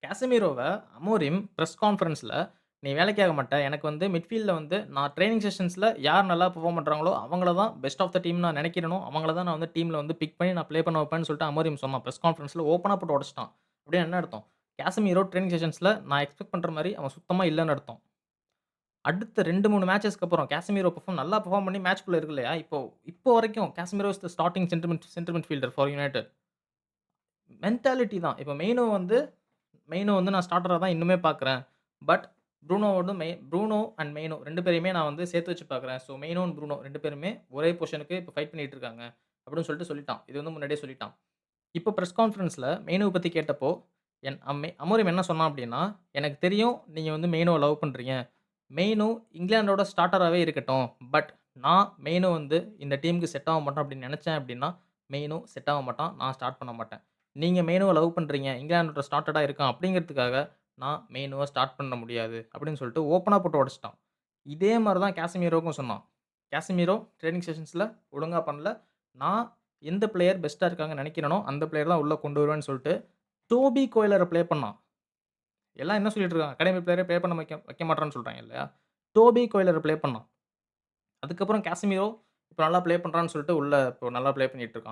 கேசமீரோவ Amorim press கான்ஃபரன்ஸ்ல, "நீ வேலைக்கு ஆக மாட்ட. எனக்கு வந்து மிட்ஃபீல்ட்ல வந்து நான் ட்ரெய்னிங் செஷன்ஸ்ல யார் நல்லா பெர்ஃபார்ம் பண்றாங்களோ, அவங்கள தான் பெஸ்ட் ஆஃப் த டீம்னு நான் நெனைக்கிறேனோ, அவங்கள தான் நான் வந்து டீம்ல வந்து பிக் பண்ணி நான் ப்ளே பண்ண வைப்பேன்னு" சொல்லிட்டு அமோரிம் சொன்னான். பிரஸ் கான்ஃபரன்ஸ்ல ஓப்பனா போட்டு உடைச்சுட்டான். அப்படின்னா என்ன அர்த்தம்? கேசமீரோ ட்ரெய்னிங் செஷன்ஸ்ல நான் எக்ஸ்பெக்ட் பண்ற மாரி அவன் சுத்தமா இல்லன்னு அர்த்தம். அடுத்த 2, 3 மேட்சஸ்க்கு அப்புறம் கேசமீரோ நல்லா பெர்ஃபார்ம் பண்ணி மேட்ச்க்குள்ள இருக்கு இல்லையா? இப்போ வரைக்கும் கேசமீரோ is the starting centre midfielder for United. Mentality தான். இப்ப மெயினோ வந்து நான் ஸ்டார்ட்டரா தான் இன்னுமே பார்க்குறேன். பட் ப்ரூனோ அண்ட் மெயினோ 2 பேரையுமே நான் வந்து சேர்த்து வச்சு பார்க்குறேன். ஸோ மெயினோ அண்ட் ப்ரூனோ 2 பேருமே ஒரே பொசிஷனுக்கு இப்ப ஃபைட் பண்ணிட்டு இருக்காங்க. அப்படின்னு சொல்லிட்டான். இது வந்து முன்னாடியே சொல்லிட்டான். இப்ப பிரஸ் கான்ஃபரன்ஸ்ல மெயினோவ பத்தி கேட்டப்போ, அமோரிம் என்ன சொன்னான் அப்படின்னா, "எனக்கு தெரியும் நீங்க வந்து மெயினோவ லவ் பண்றீங்க. மெயினோ இங்கிலாந்தோட ஸ்டார்ட்டராவே இருக்கட்டும். பட் நான் மெயினோ வந்து இந்த டீமுக்கு செட் ஆக மாட்டான் அப்படின்னு நெனச்சேன் அப்படின்னா, மெயினோ செட் ஆக மாட்டான். நான் ஸ்டார்ட் பண்ண மாட்டேன். நீங்க மெயினோவ லவ் பண்றீங்க. இங்கிலாந்தோட ஸ்டார்ட்டரா இருக்கான் அப்படிங்கிறதுக்காக நான் மெயினோவ ஸ்டார்ட் பண்ண முடியாது." அப்படின்னு சொல்லிட்டு ஓப்பனா போட்டு உடைச்சுட்டான். இதே மாரி தான் கேசமீரோவுக்கும் சொன்னான். கேசமீரோ ட்ரெய்னிங் செஷன்ஸ்ல ஒழுங்கா பண்ணல. நான் எந்த பிளேயர் பெஸ்ட்டா இருக்காங்கன்னு நெனைக்கிறேனோ, அந்த பிளேயர் தான் உள்ள கொண்டு வருவேன்னு சொல்ட்டு, டோபி கோய்லர ப்ளே பண்ணான். எல்லாம் என்ன சொல்லிட்டு இருக்காங்க, அகாடமி பிளேயரே ப்ளே பண்ண வைக்க வைக்க மாட்றான்னு சொல்றாங்க இல்லையா? டோபி கோய்லர ப்ளே பண்ணான். அதுக்கப்புறம் கேசமிரோ இப்ப நல்லா ப்ளே பண்றான்னு சொல்லிட்டு உள்ள இப்போ நல்லா ப்ளே பண்ணிட்டு இருக்கான்.